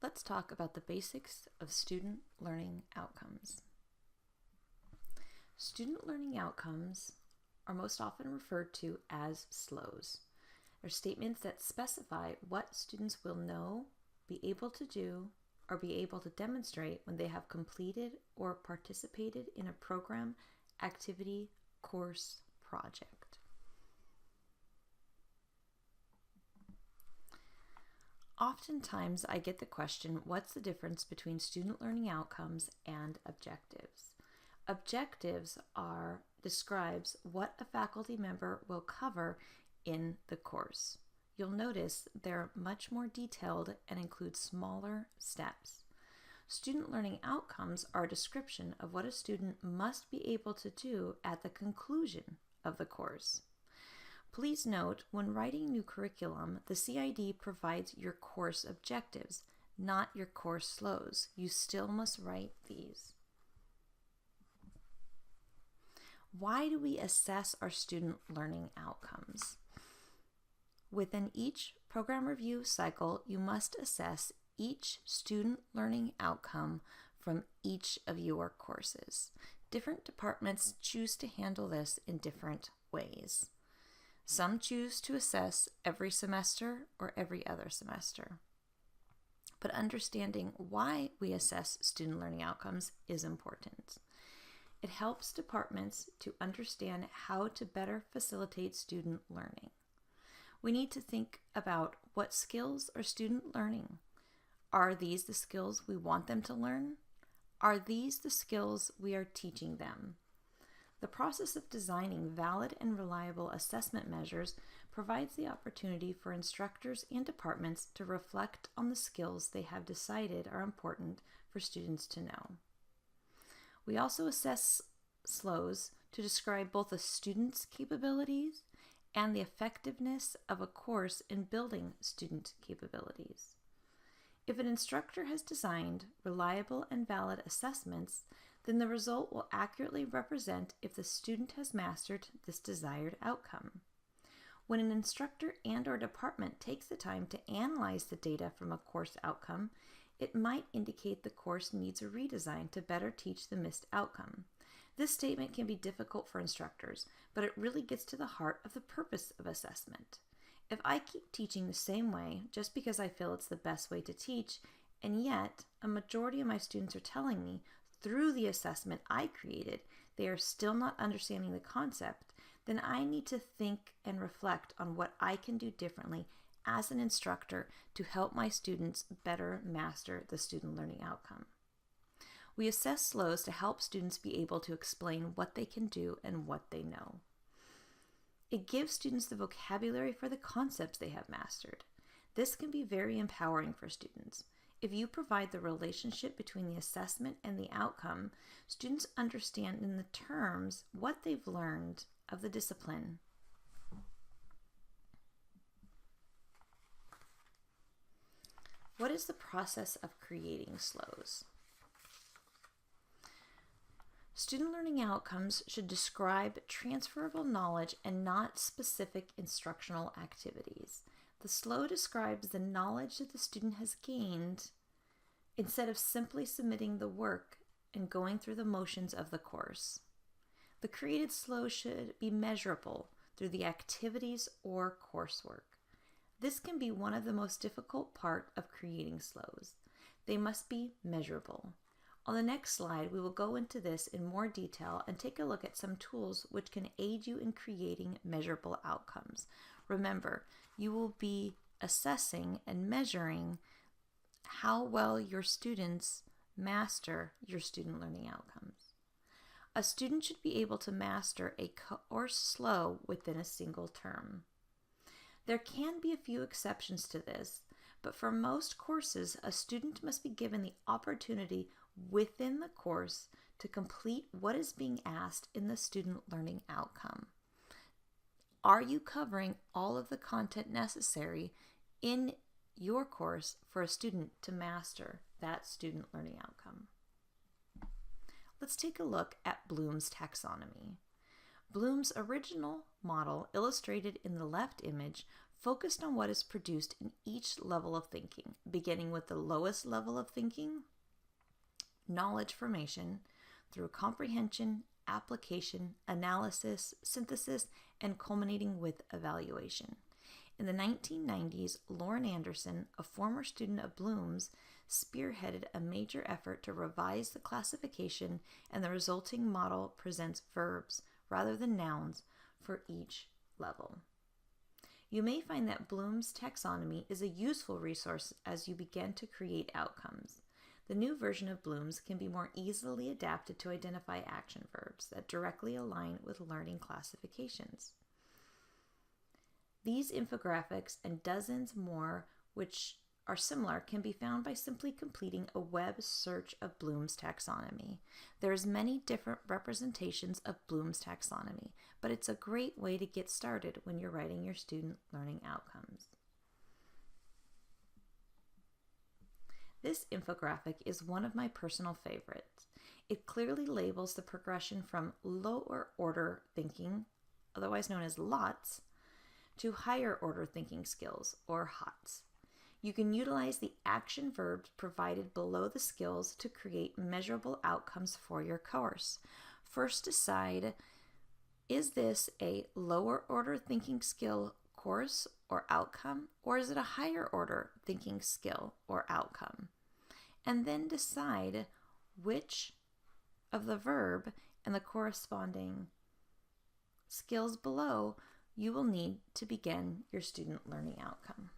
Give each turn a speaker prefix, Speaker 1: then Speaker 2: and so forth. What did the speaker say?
Speaker 1: let's talk about the basics of student learning outcomes. Student learning outcomes are most often referred to as SLOs. They're statements that specify what students will know, be able to do, or be able to demonstrate when they have completed or participated in a program, activity, course, project. Oftentimes, I get the question, what's the difference between student learning outcomes and objectives? Objectives describes what a faculty member will cover in the course. You'll notice they're much more detailed and include smaller steps. Student learning outcomes are a description of what a student must be able to do at the conclusion of the course. Please note, when writing new curriculum, the CID provides your course objectives, not your course SLOs. You still must write these. Why do we assess our student learning outcomes? Within each program review cycle, you must assess each student learning outcome from each of your courses. Different departments choose to handle this in different ways. Some choose to assess every semester or every other semester. But understanding why we assess student learning outcomes is important. It helps departments to understand how to better facilitate student learning. We need to think about what skills are student learning. Are these the skills we want them to learn? Are these the skills we are teaching them? The process of designing valid and reliable assessment measures provides the opportunity for instructors and departments to reflect on the skills they have decided are important for students to know. We also assess SLOs to describe both a student's capabilities and the effectiveness of a course in building student capabilities. If an instructor has designed reliable and valid assessments, then the result will accurately represent if the student has mastered this desired outcome. When an instructor and/or department takes the time to analyze the data from a course outcome, it might indicate the course needs a redesign to better teach the missed outcome. This statement can be difficult for instructors, but it really gets to the heart of the purpose of assessment. If I keep teaching the same way just because I feel it's the best way to teach, and yet a majority of my students are telling me through the assessment I created they are still not understanding the concept, then I need to think and reflect on what I can do differently as an instructor to help my students better master the student learning outcome. We assess SLOs to help students be able to explain what they can do and what they know. It gives students the vocabulary for the concepts they have mastered. This can be very empowering for students. If you provide the relationship between the assessment and the outcome, students understand in the terms what they've learned of the discipline. What is the process of creating SLOs? Student learning outcomes should describe transferable knowledge and not specific instructional activities. The SLO describes the knowledge that the student has gained instead of simply submitting the work and going through the motions of the course. The created SLO should be measurable through the activities or coursework. This can be one of the most difficult part of creating SLOs. They must be measurable. On the next slide, we will go into this in more detail and take a look at some tools which can aid you in creating measurable outcomes. Remember, you will be assessing and measuring how well your students master your student learning outcomes. A student should be able to master a course SLO within a single term. There can be a few exceptions to this, but for most courses, a student must be given the opportunity within the course to complete what is being asked in the student learning outcome. Are you covering all of the content necessary in your course for a student to master that student learning outcome? Let's take a look at Bloom's taxonomy. Bloom's original model, illustrated in the left image, focused on what is produced in each level of thinking, beginning with the lowest level of thinking, knowledge formation, through comprehension, application, analysis, synthesis, and culminating with evaluation. In the 1990s, Lauren Anderson, a former student of Bloom's, spearheaded a major effort to revise the classification, and the resulting model presents verbs rather than nouns for each level. You may find that Bloom's taxonomy is a useful resource as you begin to create outcomes. The new version of Bloom's can be more easily adapted to identify action verbs that directly align with learning classifications. These infographics and dozens more which are similar can be found by simply completing a web search of Bloom's taxonomy. There's many different representations of Bloom's taxonomy, but it's a great way to get started when you're writing your student learning outcomes. This infographic is one of my personal favorites. It clearly labels the progression from lower order thinking, otherwise known as LOTS, to higher order thinking skills, or HOTS. You can utilize the action verbs provided below the skills to create measurable outcomes for your course. First, decide, is this a lower order thinking skill course or outcome, or is it a higher order thinking skill or outcome? And then decide which of the verb and the corresponding skills below you will need to begin your student learning outcome.